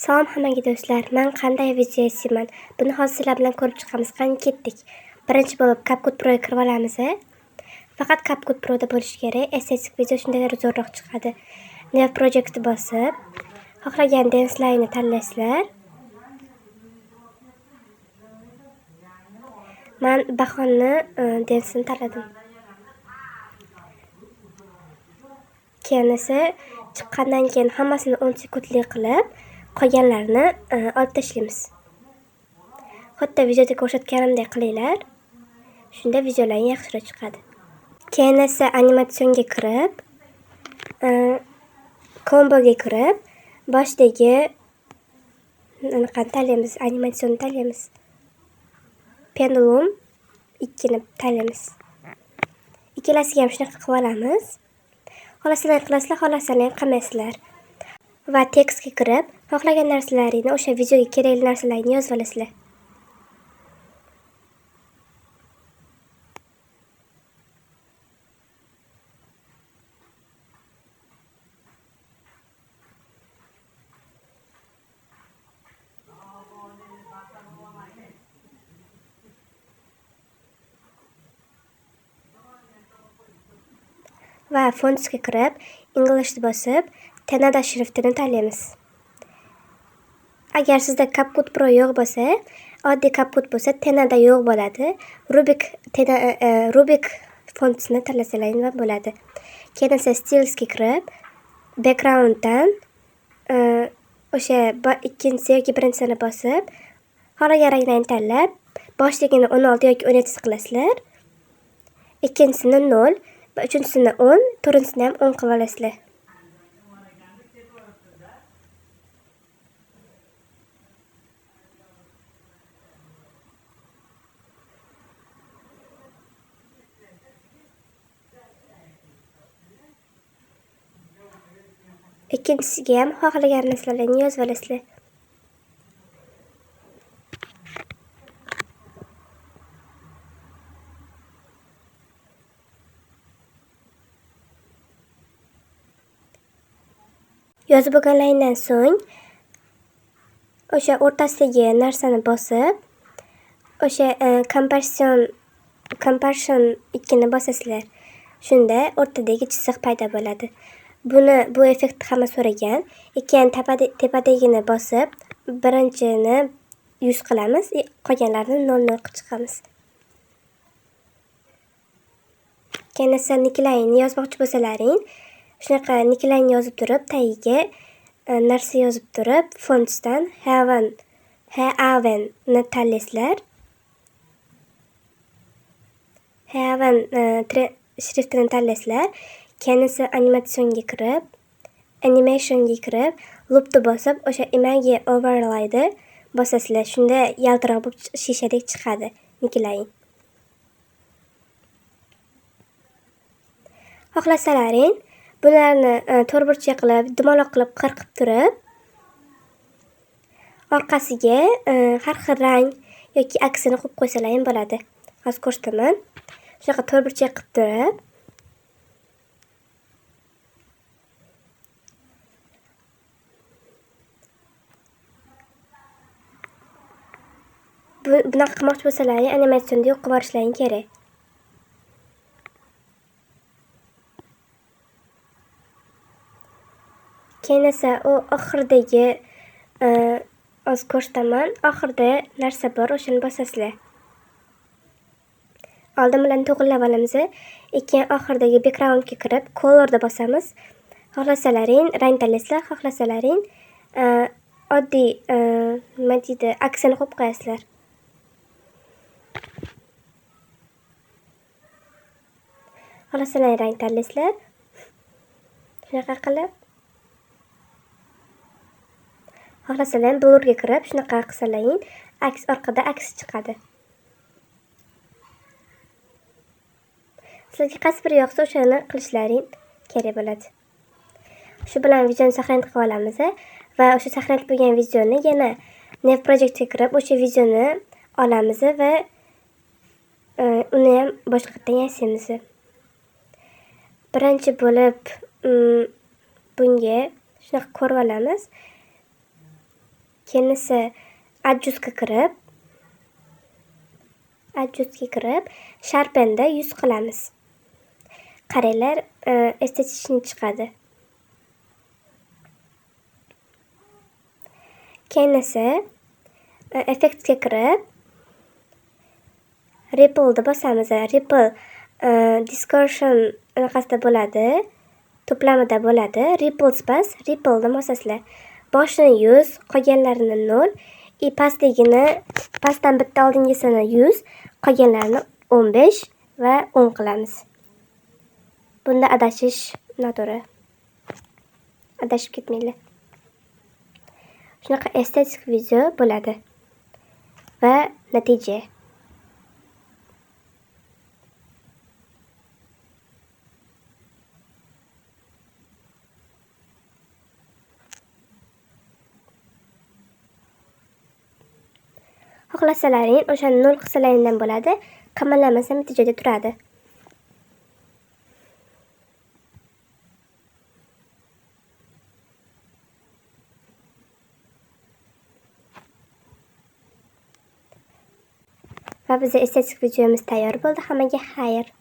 Salom hammaga do'stlar, men qanday video yasayman? Buni hozir sizlar bilan ko'rib chiqamiz. Qani ketdik. Birinchi bo'lib CapCut Pro'ga kirib olamiz. Faqat CapCut Pro'da bo'lishi kerak. Estetik video shunday zo'rroq chiqadi. New Project'ni bosib, xohlagan dance line'ni tanlaysizlar. Men Bahonni dance'ini tanladim. Keyin esa chiqqandan keyin hammasini 10 sekundlik qilib, qolganlarini olib tashlaymiz. Xuddi videoda ko'rsatganimdek qilinglar. Shunda videolar yaxshiroq chiqadi. Keyin esa animatsionga kirib, komboga kirib, boshdagi tanlaymiz, animatsionni tanlaymiz. Pendulum 2 ni tanlaymiz. Ikkalasiga ham shunaqa qilib olamiz. Xohlasalar qilasizlar, xohlasalar qilmaysizlar. Va tekstga kirib, xohlagan narsalaringizni o'sha videoga kerakli narsalarni yozib olasizlar. Va fontsga kirib, Englishni bosib, Tenada shriftini tanlaymiz. Agar sizda CapCut Pro yo'q bo'lsa, oddiy CapCut bo'lsa, Tenada yo'q bo'ladi. Rubik fontsini tanlasalaringiz bo'ladi. Keyin esa Stylesga kirib, backgrounddan o'sha ikkinchisi yoki birinchisini bosib, xohlagan ranglarni tanlab, boshligini 16 yoki 17 qilasizlar. Ikkinchisini 0 va uchinchisini 10, to'rtinchisini ham 10 qilib olasizlar. Ikkinchisiga ham xohlagan narsalarni yozib olasizlar. Yozib bo'lganlaridan so'ng o'sha o'rtasidagi narsani bosib, o'sha comparison 2 ni bosasizlar. Shunda o'rtadagi chiziq paydo bo'ladi. Bu effektni hamma so'ragan. Keyin tepadagini bosib, birinchini 100 qilamiz, qolganlarini 00 qilib chiqamiz. Keyin esa nicklayni yozmoqchi bo'lsalaring, shunaqa nicklayni yozib turib, tagiga narsa yozib turib, fontsdan Haven ni tanlaysizlar. Haven shriftini tanlaysizlar. Keyin esa animationga kirib, loopni bosib, o'sha image overlay'ni bosasizlar. Shunda yaltiroq bo'lib shishadek chiqadi nickline. Xohlasalaring, bularni to'rtburchak qilib, dumaloq qilib qirqib turib, orqasiga har xil rang yoki aksini qo'yib qo'ysalaring bo'ladi. Hozir ko'rsataman. Shunaqa to'rtburchak qilib turib, bunaqa qilmoqchi bo'lsalaring, animatsiyonni yo'q qilib yuborishlaring kerak. Keyin esa u oxiridagi hozir ko'rsataman. Oxirida narsa bor, o'shani bosasizlar. Oldin bilan to'g'rilab olamiz. Keyin oxiridagi backgroundga kirib, color'da bosamiz. Xohlasalaring rang tanlaysizlar, xohlasalaring oddiy nima deydi, aksini qo'yib qo'yasizlar. Xohlasalaring rang tanlaysizlar. Shunaqa qilib. Xohlasalaring blurga kirib, shunaqa qilsalaring, orqada aks chiqadi. Sizlarga qaysi biri yoqsa, o'shani qilishlaring kerak bo'ladi. Shu bilan videoni saqlanib qilib olamiz va o'sha saqlanib bo'lgan videoni yana New Project'ga kirib, o'sha videoni olamiz va uni ham boshqatdan yasaymiz. Birinchi bo'lib bunga shunaqa ko'rib olamiz. Keyin esa adjustga kirib, sharpenda yuz qilamiz. Qaranglar, estetичный chiqadi. Keyin esa effektga kirib, Ripple'ni bosamiz. Ripple distortion anaqasida bo'ladi, to'plamida bo'ladi. Ripples bas, Ripple'ni bosasizlar. Boshini 100, qolganlarini 0, pastdan bitta oldingisini 100, qolganlarini 15 va 10 qilamiz. Bunda adashish noto'g'ri. Adashib ketmanglar. Shunaqa estetik video bo'ladi. Va natija. Xohlasalaring o'shani 0 qilsalaringdan bo'ladi. Qamallamasa bitta joyda turadi. Va bizning estetik videomiz tayyor bo'ldi. Hammaga xayr.